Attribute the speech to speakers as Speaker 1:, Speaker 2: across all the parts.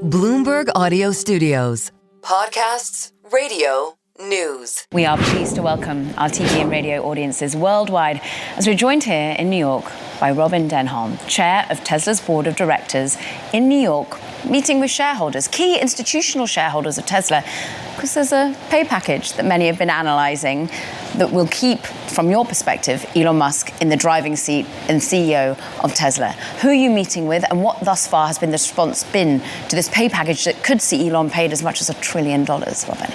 Speaker 1: Bloomberg Audio Studios. Podcasts, radio, news.
Speaker 2: We are pleased to welcome our TV and radio audiences worldwide as we're joined here in New York by Robyn Denholm, chair of Tesla's board of directors in New York, meeting with shareholders, key institutional shareholders of Tesla, because there's a pay package that many have been analysing that will keep, from your perspective, Elon Musk in the driving seat and CEO of Tesla. Who are you meeting with, and what thus far has been the response been to this pay package that could see Elon paid as much as $1 trillion, Robyn?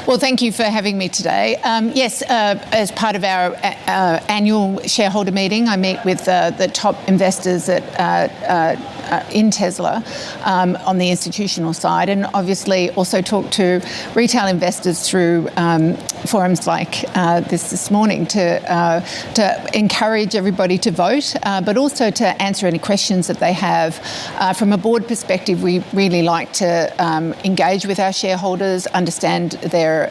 Speaker 3: Well, thank you for having me today. Yes, as part of our annual shareholder meeting, I meet with the top investors in Tesla on the institutional side, and obviously also talk to retail investors through forums like this morning to encourage everybody to vote, but also to answer any questions that they have. From a board perspective, we really like to engage with our shareholders, understand their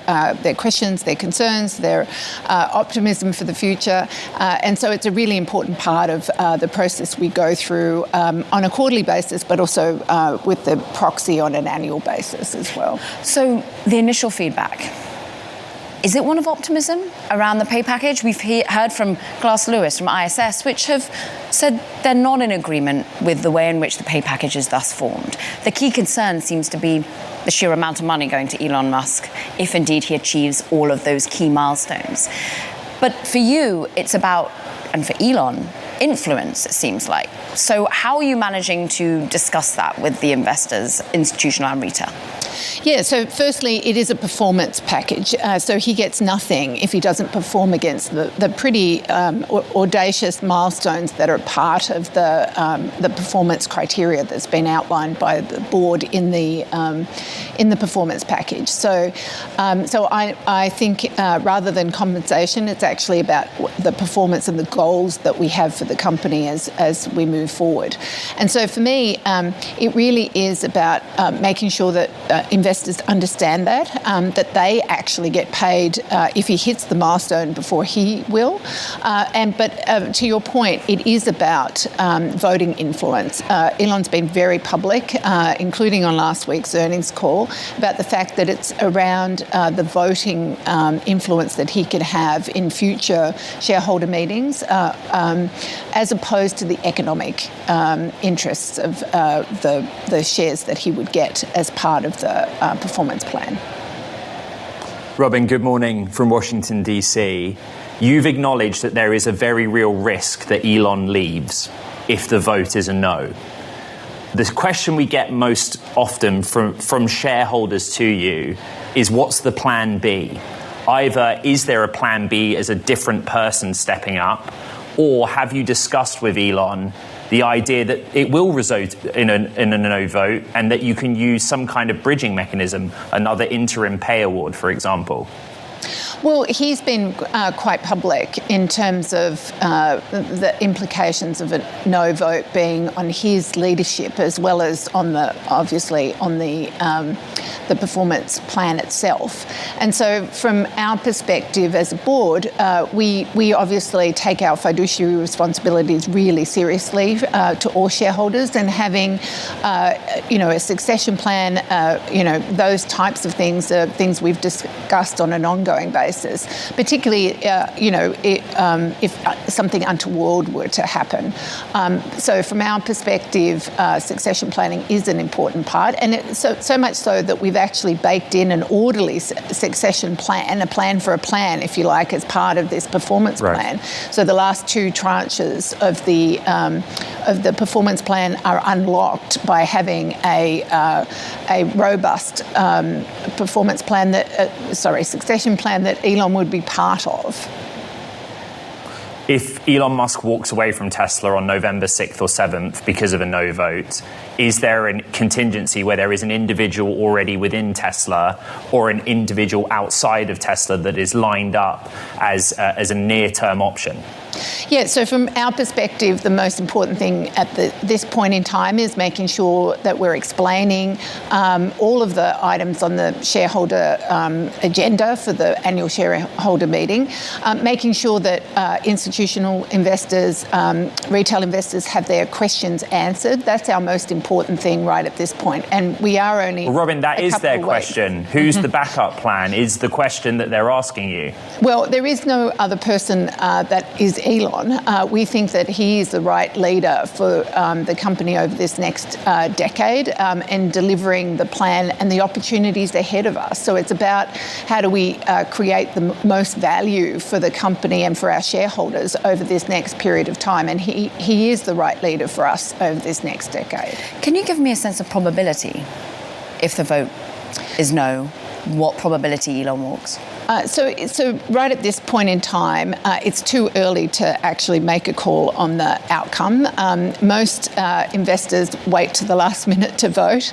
Speaker 3: questions, their concerns, their optimism for the future. And so it's a really important part of the process we go through on a quarterly basis, but also with the proxy on an annual basis as well.
Speaker 2: So the initial feedback, is it one of optimism around the pay package? We've heard from Glass Lewis, from ISS, which have said they're not in agreement with the way in which the pay package is thus formed. The key concern seems to be the sheer amount of money going to Elon Musk, if indeed he achieves all of those key milestones. But for you, it's about, and for Elon, influence, it seems like. So how are you managing to discuss that with the investors, institutional and retail?
Speaker 3: Yeah, so firstly, it is a performance package. So he gets nothing if he doesn't perform against the pretty audacious milestones that are part of the performance criteria that's been outlined by the board in the performance package. So I think rather than compensation, it's actually about the performance and the goals that we have for the company as we move forward. And so for me, it really is about making sure that investors understand that they actually get paid if he hits the milestone before he will. But to your point, it is about voting influence. Elon's been very public, including on last week's earnings call, about the fact that it's around the voting influence that he could have in future shareholder meetings, as opposed to the economic interests of the shares that he would get as part of the performance plan.
Speaker 4: Robyn, good morning from Washington, D.C. You've acknowledged that there is a very real risk that Elon leaves if the vote is a no. The question we get most often from shareholders to you is, what's the plan B? Either is there a plan B as a different person stepping up, or have you discussed with Elon the idea that it will result in a no vote and that you can use some kind of bridging mechanism, another interim pay award, for example?
Speaker 3: Well, he's been quite public in terms of the implications of a no vote being on his leadership, as well as on the performance plan itself. And so from our perspective as a board, we obviously take our fiduciary responsibilities really seriously to all shareholders, and having a succession plan, those types of things are things we've discussed on an ongoing basis, particularly if something untoward were to happen. So from our perspective, succession planning is an important part, and so much so that we've actually baked in an orderly succession plan, a plan for a plan, if you like, as part of this performance plan. So the last two tranches of the performance plan are unlocked by having a robust performance plan succession plan that Elon would be part of.
Speaker 4: If Elon Musk walks away from Tesla on November 6th or 7th because of a no vote, is there a contingency where there is an individual already within Tesla or an individual outside of Tesla that is lined up as a near-term option?
Speaker 3: Yeah, so from our perspective, the most important thing at this point in time is making sure that we're explaining all of the items on the shareholder agenda for the annual shareholder meeting, making sure that institutional investors, retail investors have their questions answered. That's our most important thing right at this point. And we are only...
Speaker 4: Well, Robyn, that is their question. Who's the backup plan is the question that they're asking you.
Speaker 3: Well, there is no other person that is Elon. We think that he is the right leader for the company over this next decade and delivering the plan and the opportunities ahead of us. So it's about how do we create the most value for the company and for our shareholders over this next period of time. And he is the right leader for us over this next decade.
Speaker 2: Can you give me a sense of probability if the vote is no? What probability Elon walks?
Speaker 3: So right at this point in time, it's too early to actually make a call on the outcome. Most investors wait to the last minute to vote.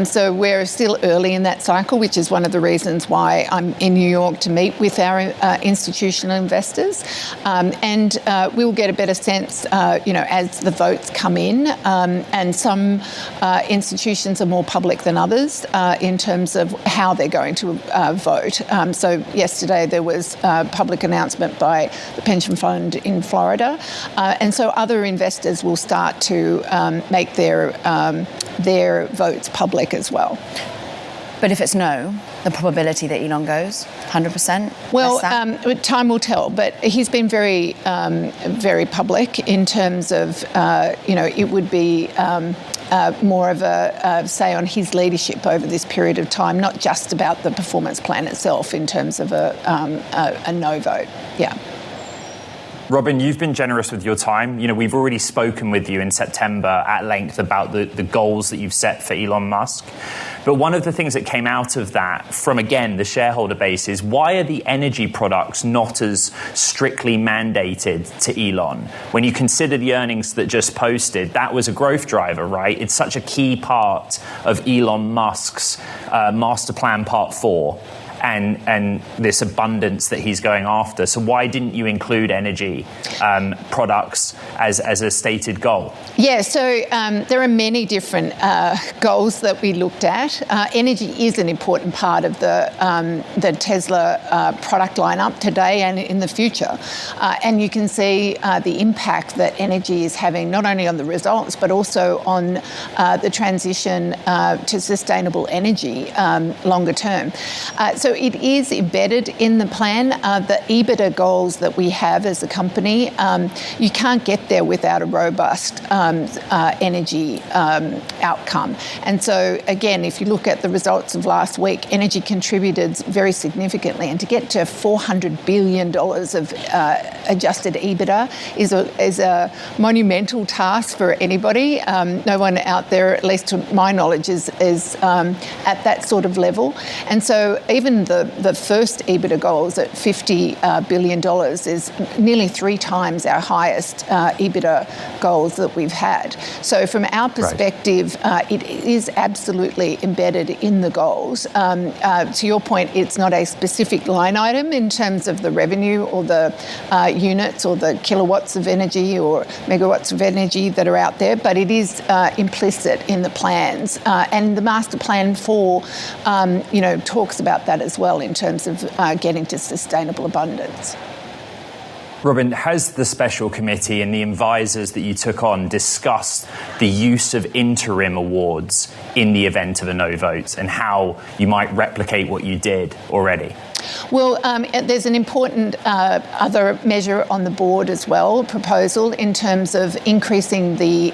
Speaker 3: So we're still early in that cycle, which is one of the reasons why I'm in New York to meet with our institutional investors. And we'll get a better sense, as the votes come in. And some institutions are more public than others in terms of how they're going to vote. So yesterday there was a public announcement by the pension fund in Florida. And so other investors will start to make their votes public as well.
Speaker 2: But if it's no, the probability that Elon goes, 100%?
Speaker 3: Well, time will tell. But he's been very, very public in terms of, it would be more of a say on his leadership over this period of time, not just about the performance plan itself in terms of a no vote. Yeah.
Speaker 4: Robyn, you've been generous with your time. We've already spoken with you in September at length about the goals that you've set for Elon Musk. But one of the things that came out of that from, again, the shareholder base is why are the energy products not as strictly mandated to Elon? When you consider the earnings that just posted, that was a growth driver, right? It's such a key part of Elon Musk's master plan part 4. And this abundance that he's going after. So why didn't you include energy products as a stated goal?
Speaker 3: Yeah, so there are many different goals that we looked at. Energy is an important part of the Tesla product lineup today and in the future. And you can see the impact that energy is having not only on the results but also on the transition to sustainable energy longer term. So it is embedded in the plan. The EBITDA goals that we have as a company, you can't get there without a robust energy outcome. And so, again, if you look at the results of last week, energy contributed very significantly. And to get to $400 billion of adjusted EBITDA is a monumental task for anybody. No one out there, at least to my knowledge, is at that sort of level. And so even the first EBITDA goals at $50 billion is nearly 3 times our highest EBITDA goals that we've had. So from our perspective, it is absolutely embedded in the goals. To your point, it's not a specific line item in terms of the revenue or the units or the kilowatts of energy or megawatts of energy that are out there, but it is implicit in the plans. And the master plan 4, talks about that as well in terms of getting to sustainable abundance.
Speaker 4: Robyn, has the special committee and the advisors that you took on discussed the use of interim awards in the event of a no vote and how you might replicate what you did already?
Speaker 3: Well, there's an important other measure on the board as well, proposal in terms of increasing the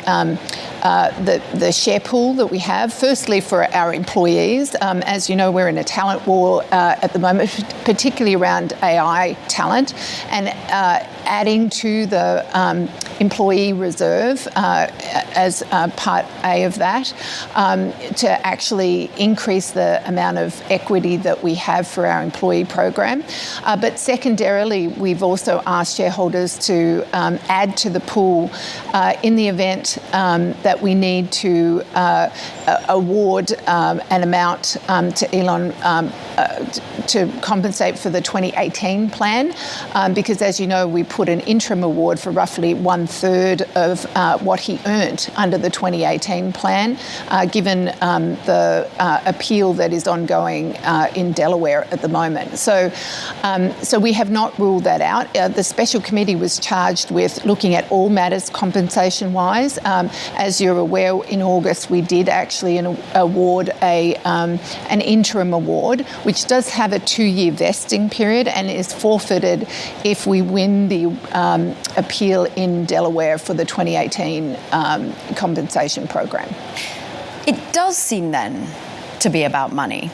Speaker 3: share pool that we have. Firstly, for our employees, as you know, we're in a talent war at the moment, particularly around AI talent, and adding to the employee reserve as part A of that to actually increase the amount of equity that we have for our employee program. But secondarily, we've also asked shareholders to add to the pool in the event that we need to award an amount to Elon to compensate for the 2018 plan, because as you know, we put an interim award for roughly 1/3 of what he earned under the 2018 plan, given the appeal that is ongoing in Delaware at the moment. So we have not ruled that out. The special committee was charged with looking at all matters compensation-wise. As you're aware, in August we did actually award an interim award, which does have a 2-year vesting period and is forfeited if we win the appeal in Delaware for the 2018 compensation program.
Speaker 2: It does seem then to be about money.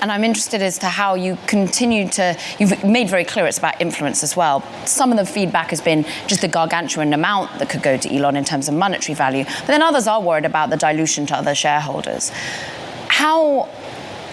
Speaker 2: And I'm interested as to how you continue to, you've made very clear it's about influence as well. Some of the feedback has been just the gargantuan amount that could go to Elon in terms of monetary value, but then others are worried about the dilution to other shareholders. How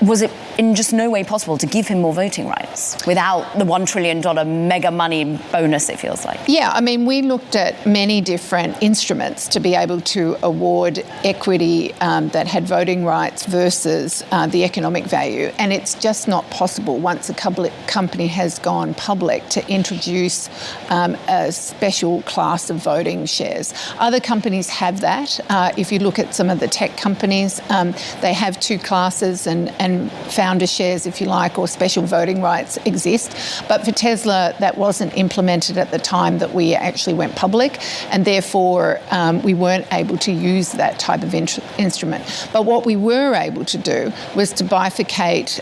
Speaker 2: was it in just no way possible to give him more voting rights without the $1 trillion mega money bonus, it feels like?
Speaker 3: Yeah, I mean, we looked at many different instruments to be able to award equity that had voting rights versus the economic value. And it's just not possible once a company has gone public to introduce a special class of voting shares. Other companies have that. If you look at some of the tech companies, they have 2 classes and founder shares, if you like, or special voting rights exist. But for Tesla, that wasn't implemented at the time that we actually went public, and therefore we weren't able to use that type of instrument. But what we were able to do was to bifurcate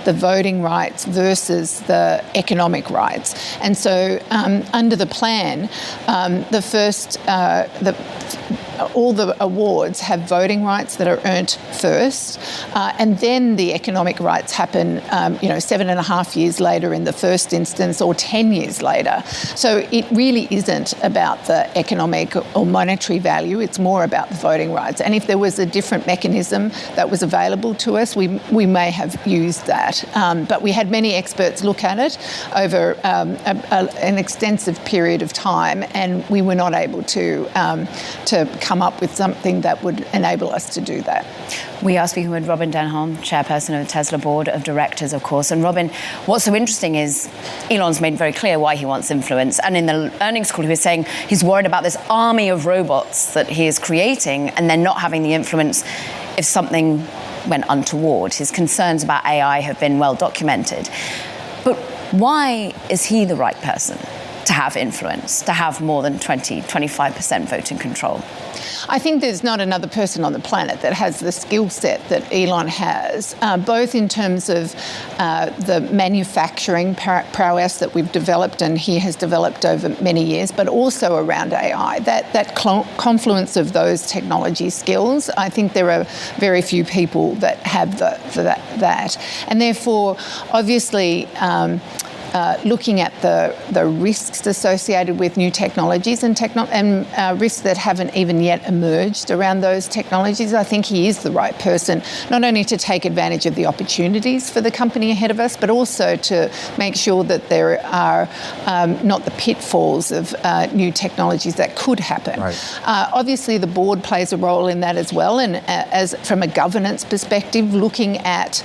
Speaker 3: the voting rights versus the economic rights. And so under the plan, all the awards have voting rights that are earned first, and then the economic rights happen, 7.5 years later in the first instance, or 10 years later. So it really isn't about the economic or monetary value, it's more about the voting rights. And if there was a different mechanism that was available to us, we may have used that. But we had many experts look at it over an extensive period of time, and we were not able to come up with something that would enable us to do that.
Speaker 2: We are speaking with Robyn Denholm, chairperson of the Tesla Board of Directors, of course. And Robyn, what's so interesting is Elon's made very clear why he wants influence. And in the earnings call, he was saying he's worried about this army of robots that he is creating and then not having the influence if something went untoward. His concerns about AI have been well documented. But why is he the right person to have influence, to have more than 25% voting control?
Speaker 3: I think there's not another person on the planet that has the skill set that Elon has, both in terms of the manufacturing prowess that we've developed and he has developed over many years, but also around AI. That confluence of those technology skills, I think there are very few people that have that. And therefore, obviously, looking at the risks associated with new technologies and risks that haven't even yet emerged around those technologies, I think he is the right person, not only to take advantage of the opportunities for the company ahead of us, but also to make sure that there are not the pitfalls of new technologies that could happen. Right. Obviously, the board plays a role in that as well, and as from a governance perspective, looking at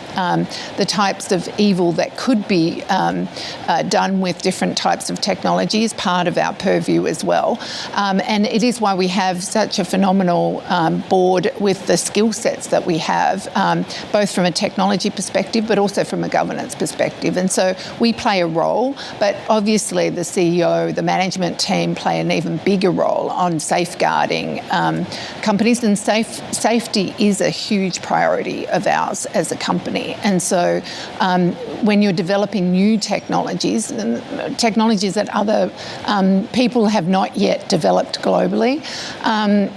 Speaker 3: the types of evil that could be done with different types of technology is part of our purview as well. And it is why we have such a phenomenal board with the skill sets that we have, both from a technology perspective, but also from a governance perspective. And so we play a role, but obviously the CEO, the management team play an even bigger role on safeguarding companies. And safety is a huge priority of ours as a company. And so when you're developing new technologies that other people have not yet developed globally,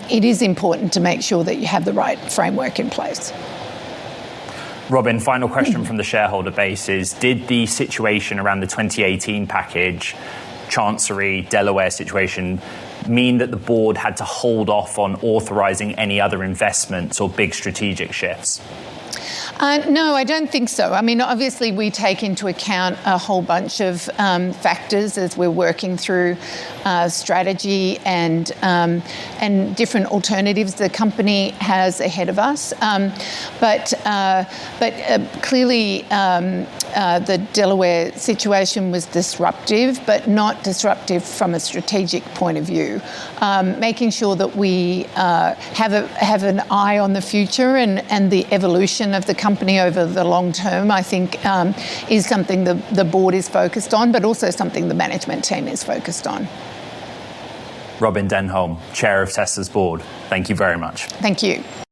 Speaker 3: it is important to make sure that you have the right framework in place.
Speaker 4: Robyn, final question from the shareholder base is, did the situation around the 2018 package, Chancery, Delaware situation, mean that the board had to hold off on authorising any other investments or big strategic shifts?
Speaker 3: No, I don't think so. I mean, obviously, we take into account a whole bunch of factors as we're working through strategy and different alternatives the company has ahead of us. But clearly, the Delaware situation was disruptive, but not disruptive from a strategic point of view. Making sure that we have an eye on the future and the evolution of the company over the long term, I think, is something the board is focused on, but also something the management team is focused on.
Speaker 4: Robyn Denholm, Chair of Tesla's board, thank you very much.
Speaker 3: Thank you.